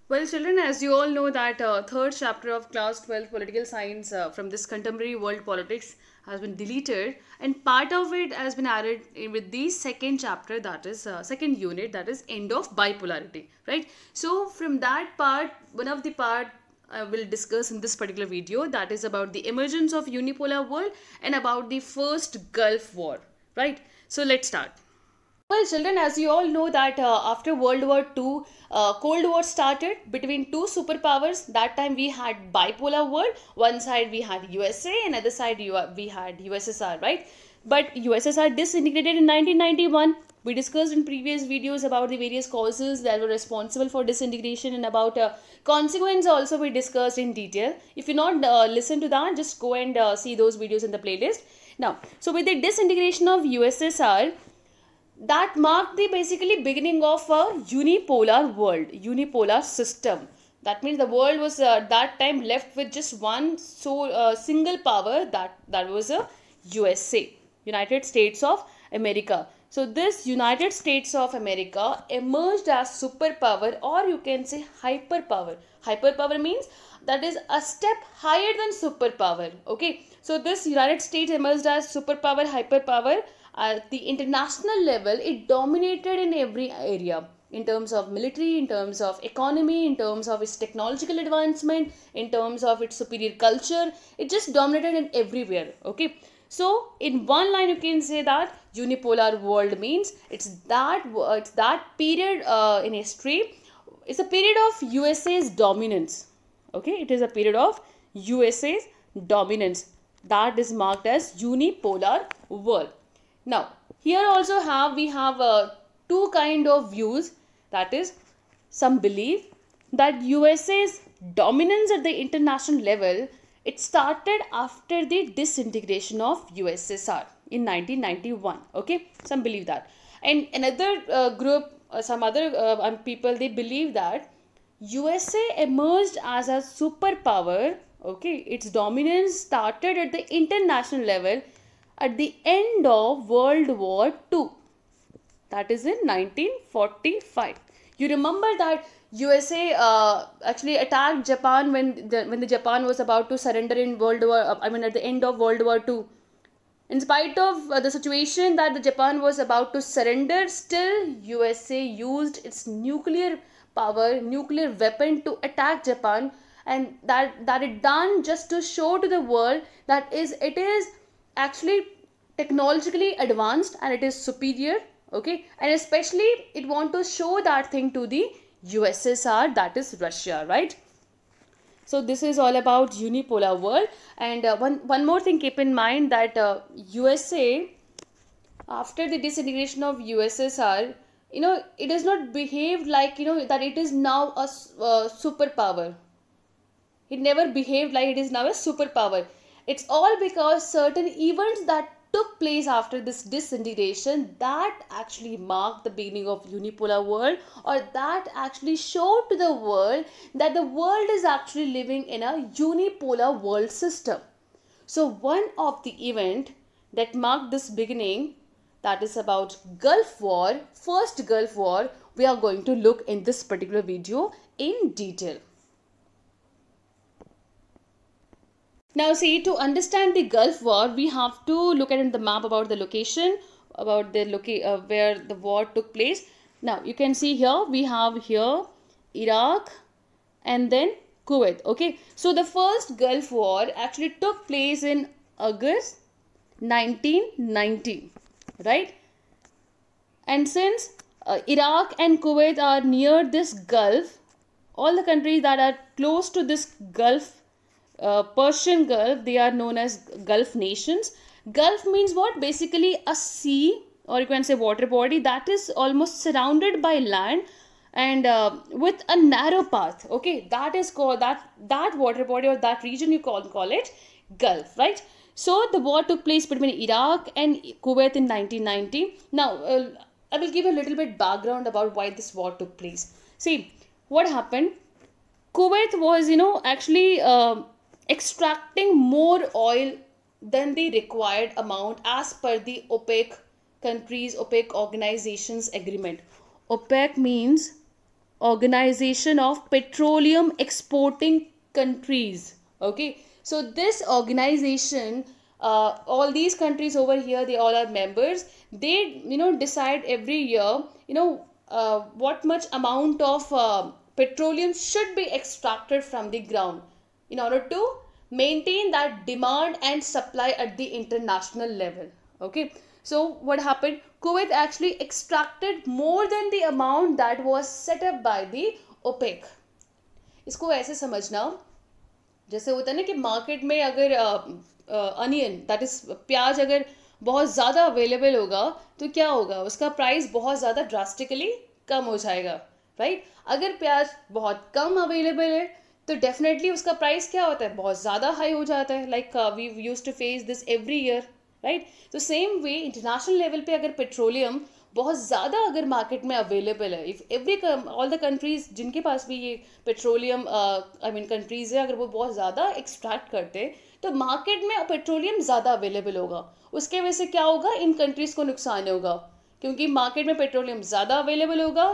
Well, children, as you all know that third chapter of class 12 political science from this contemporary world politics has been deleted, and part of it has been added with the second chapter, that is second unit, that is end of bipolarity, right? So from that part, one of the part I will discuss in this particular video, that is about the emergence of unipolar world and about the first Gulf War, right? So let's start. Well, children, as you all know that after World War II, Cold War started between two superpowers. That time we had bipolar world. One side we had USA, and other side we had USSR, right? But USSR disintegrated in 1991. We discussed in previous videos about the various causes that were responsible for disintegration and about consequence also we discussed in detail. If you not listen to that, just go and see those videos in the playlist. Now, so with the disintegration of USSR, that marked the basically beginning of a unipolar world, unipolar system. That means the world was that time left with just one single power, that was a USA, United States of America. So this United States of America emerged as superpower, or you can say hyperpower. Hyperpower means that is a step higher than superpower. Okay, so this United States emerged as superpower, hyperpower. At the international level, it dominated in every area, in terms of military, in terms of economy, in terms of its technological advancement, in terms of its superior culture. It just dominated in everywhere. Okay, so in one line you can say that unipolar world means it's that period in history. It's a period of USA's dominance. Okay, it is a period of USA's dominance that is marked as unipolar world. Now, here also we have two kind of views. That is, some believe that USA's dominance at the international level, it started after the disintegration of USSR in 1991. Okay, some believe that, and another group, some other people, they believe that USA emerged as a superpower. Okay, its dominance started at the international level at the end of World War II, that is in 1945. You remember that USA actually attacked Japan when the Japan was about to surrender in World War. At the end of World War II. In spite of the situation that the Japan was about to surrender, still USA used its nuclear power, nuclear weapon to attack Japan, and that it done just to show to the world that it is actually technologically advanced and it is superior. Okay, and especially it want to show that thing to the USSR, that is Russia, right? So this is all about unipolar world. And one more thing, keep in mind that USA, after the disintegration of USSR, it does not behave like, that it is now a superpower. It never behaved like it is now a superpower. It's all because certain events that took place after this disintegration that actually marked the beginning of unipolar world, or that actually showed to the world that the world is actually living in a unipolar world system. So one of the event that marked this beginning, that is about Gulf War, first Gulf War, we are going to look in this particular video in detail. Now see, to understand the Gulf War, we have to look at the map about the location, about the where the war took place. Now you can see here, we have here Iraq and then Kuwait. Okay, so the first Gulf War actually took place in August 1990, right? And since Iraq and Kuwait are near this Gulf, all the countries that are close to this Gulf, Persian Gulf, they are known as Gulf nations. Gulf means what? Basically a sea, or you can say water body, that is almost surrounded by land and with a narrow path. Okay, that is called that water body, or that region, you call it Gulf, right? So the war took place between Iraq and Kuwait in 1990. Now I will give a little bit background about why this war took place. See, what happened? Kuwait was, actually extracting more oil than the required amount as per the OPEC countries, OPEC organizations agreement. OPEC means Organization of Petroleum Exporting Countries. Okay, so this organization, all these countries over here, they all are members. They, decide every year, what much amount of petroleum should be extracted from the ground in order to maintain that demand and supply at the international level. Okay, so what happened? Kuwait actually extracted more than the amount that was set up by the OPEC. इसको ऐसे समझना, जैसे होता है ना कि market में अगर अनियन दैट इज प्याज अगर बहुत ज़्यादा अवेलेबल होगा तो क्या होगा, उसका प्राइस बहुत ज़्यादा ड्रास्टिकली कम हो जाएगा, राइट? अगर प्याज बहुत कम अवेलेबल है तो डेफिनेटली उसका प्राइस क्या होता है, बहुत ज़्यादा हाई हो जाता है. Like we use to face this every year, right? तो सेम वे इंटरनेशनल लेवल पे अगर पेट्रोलियम बहुत ज़्यादा अगर मार्केट में अवेलेबल है, if every all the countries जिनके पास भी ये पेट्रोलियम आई मीन कंट्रीज है, अगर वो बहुत ज़्यादा एक्सट्रैक्ट करते तो मार्केट में पेट्रोलियम ज़्यादा अवेलेबल होगा. उसके वजह से क्या होगा, इन कंट्रीज़ को नुकसान होगा क्योंकि मार्केट में पेट्रोलियम ज़्यादा अवेलेबल होगा,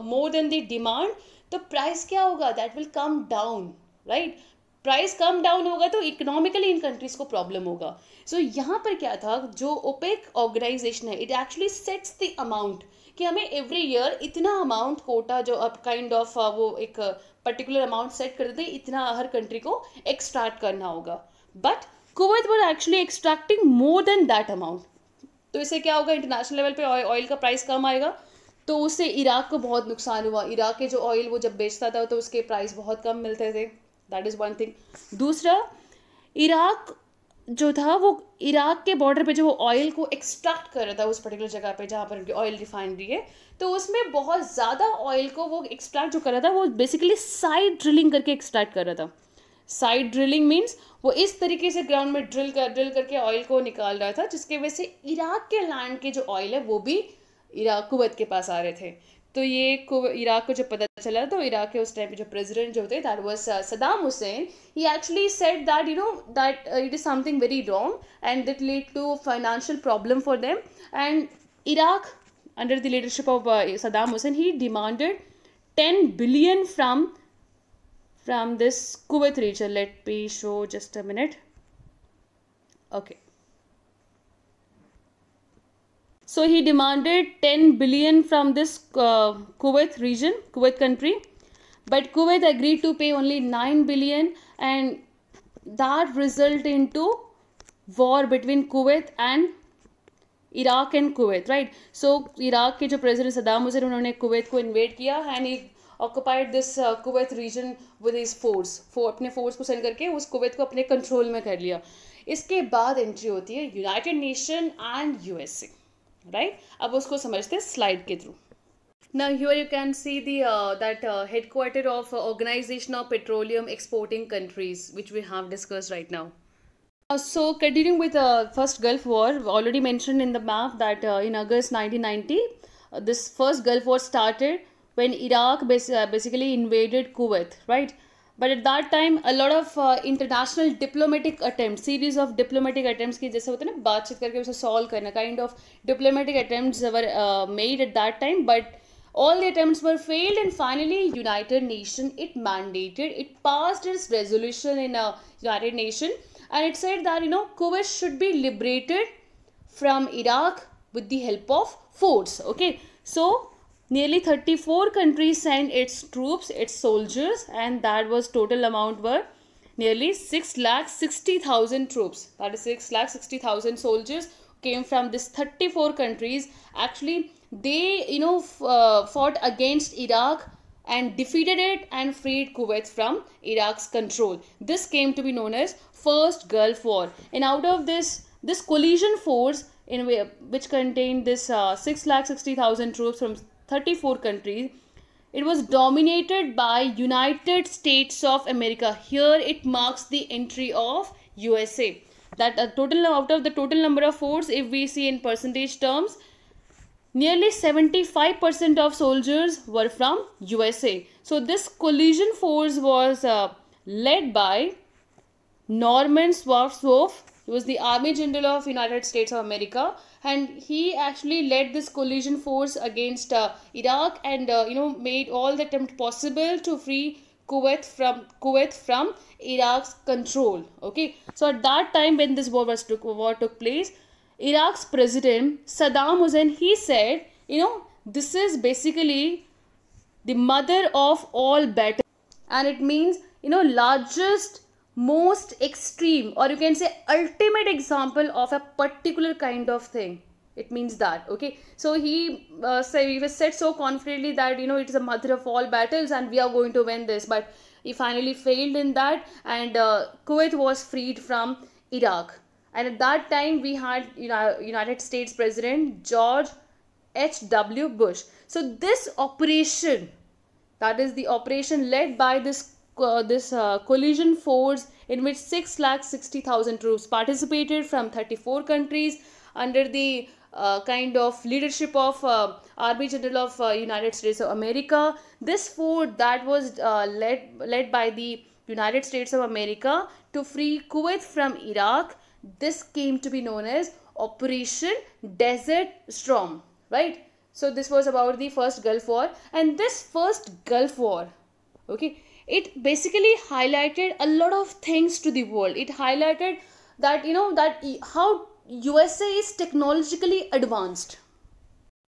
मोर देन द डिमांड. तो प्राइस क्या होगा, that will come down, right? Price come down होगा तो इकोनॉमिकली इन कंट्रीज को प्रॉब्लम होगा. सो यहाँ पर क्या था, जो ओपेक ऑर्गेनाइजेशन है, it actually sets the amount कि हमें एवरी ईयर इतना अमाउंट कोटा जो अब काइंड ऑफ वो एक पर्टिकुलर अमाउंट सेट कर देते, इतना हर कंट्री को एक्सट्रैक्ट करना होगा. But Kuwait were actually extracting more than that amount. तो इससे क्या होगा, इंटरनेशनल लेवल पे ऑयल का प्राइस कम आएगा तो उससे इराक को बहुत नुकसान हुआ. इराक के जो ऑयल वो जब बेचता था तो उसके प्राइस बहुत कम मिलते थे. That is one thing. दूसरा, इराक जो था वो इराक के बॉर्डर पे जो वो ऑयल को एक्सट्रैक्ट कर रहा था उस पर्टिकुलर जगह पे जहाँ पर उनकी ऑयल रिफाइनरी है, तो उसमें बहुत ज़्यादा ऑयल को वो एक्सट्रैक्ट जो कर रहा था वो बेसिकली साइड ड्रिलिंग करके एक्सट्रैक्ट कर रहा था. साइड ड्रिलिंग मीन्स वो इस तरीके से ग्राउंड में ड्रिल करके ऑयल को निकाल रहा था जिसकी वजह से इराक के लैंड के जो ऑयल है वो भी इराक कुवैत के पास आ रहे थे. तो ये इराक को जब पता चला तो इराक के उस टाइम पे जो प्रेसिडेंट जो थे, that was Saddam Hussein, he actually said that that it is something very wrong and that lead to financial problem for them. And Iraq under the leadership of Saddam Hussein, he demanded 10 billion from this Kuwait region. Let me show just a minute. Okay. So he demanded 10 billion from this Kuwait region, Kuwait country, but Kuwait agreed to pay only 9 billion, and that result into war between Kuwait and Iraq and Kuwait, right? So Iraq के जो president Saddam Hussain, उन्होंने Kuwait को invade किया and he occupied this Kuwait region with his force. अपने force को send करके उस Kuwait को अपने कंट्रोल में कर लिया. इसके बाद एंट्री होती है United nation and USA, right? अब उसको समझते हैं स्लाइड के through. Now here you can see the that headquarter of Organization of Petroleum Exporting Countries, which we have discussed right now. So continuing with first Gulf War, already mentioned in the map that in August 1990, this first Gulf War started when Iraq basically invaded Kuwait, right? But at that time, a lot of international diplomatic attempts, series of diplomatic attempts की जैसे होते हैं ना बातचीत करके उसे solve करना, kind of diplomatic attempts were made at that time, but all the attempts were failed, and finally United Nations, it mandated, it passed its resolution in United Nations, and it said that Kuwait should be liberated from Iraq with the help of force. Okay, so nearly 34 countries sent its troops, its soldiers, and that was total amount were nearly 6,60,000 troops. That is 6,60,000 soldiers came from this 34 countries. Actually, they fought against Iraq and defeated it and freed Kuwait from Iraq's control. This came to be known as First Gulf War. And out of this coalition force, in which contained this 6,60,000 troops from 34 countries, it was dominated by United States of America. Here it marks the entry of USA. That out of the total number of force, if we see in percentage terms, nearly 75% of soldiers were from USA. So this coalition force was led by Norman Schwarzkopf, He was the Army General of United States of America, and he actually led this coalition force against Iraq, and made all the attempt possible to free Kuwait from Iraq's control. Okay, so at that time when this war took place, Iraq's president Saddam Hussein, he said, this is basically the mother of all battles, and it means, largest, most extreme, or you can say ultimate example of a particular kind of thing. It means that. Okay, so he said so confidently that it is a mother of all battles and we are going to win this, but he finally failed in that, and Kuwait was freed from Iraq. And at that time we had United States President George H.W. Bush. So this operation, that is the operation led by this coalition force, in which 660,000 troops participated from 34 countries under the kind of leadership of Army General of United States of America. This force that was led by the United States of America to free Kuwait from Iraq, this came to be known as Operation Desert Storm, right? So this was about the first Gulf War, and this first Gulf War, okay, it basically highlighted a lot of things to the world. It highlighted that how USA is technologically advanced.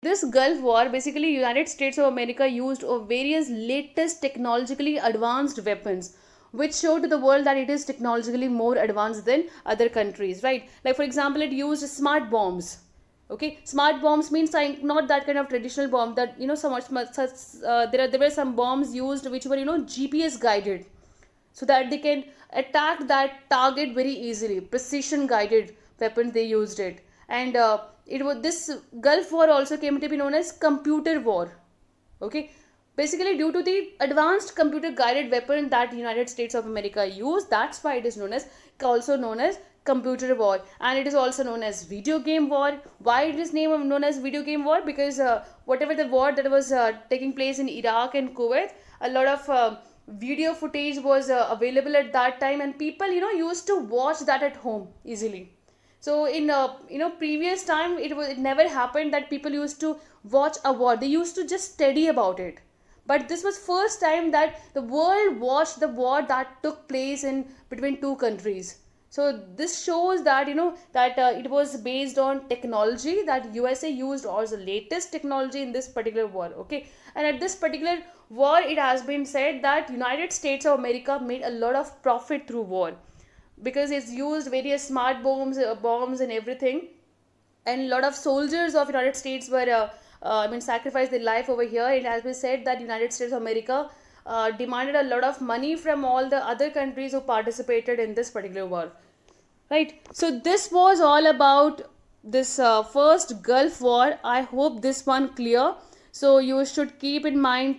This Gulf War, basically United States of America used various latest technologically advanced weapons, which showed to the world that it is technologically more advanced than other countries, right? Like for example, it used smart bombs. Okay, smart bombs means not that kind of traditional bomb that there were some bombs used which were GPS guided, so that they can attack that target very easily. Precision guided weapons they used it, and this Gulf War also came to be known as computer war. Okay, basically due to the advanced computer guided weapon that United States of America used, that's why it is also known as computer war. And it is also known as video game war. Why it is known as video game war? Because whatever the war that was taking place in Iraq and Kuwait, a lot of video footage was available at that time, and people used to watch that at home easily. So in previous time, it never happened that people used to watch a war. They used to just study about it. But this was first time that the world watched the war that took place in between two countries. So this shows that it was based on technology that USA used, or the latest technology in this particular war. Okay, and at this particular war, it has been said that United States of America made a lot of profit through war, because it's used various smart bombs and everything, and a lot of soldiers of United States were sacrificed their life over here. It has been said that United States of America demanded a lot of money from all the other countries who participated in this particular war, right? So this was all about this first Gulf War. I hope this one clear. So you should keep in mind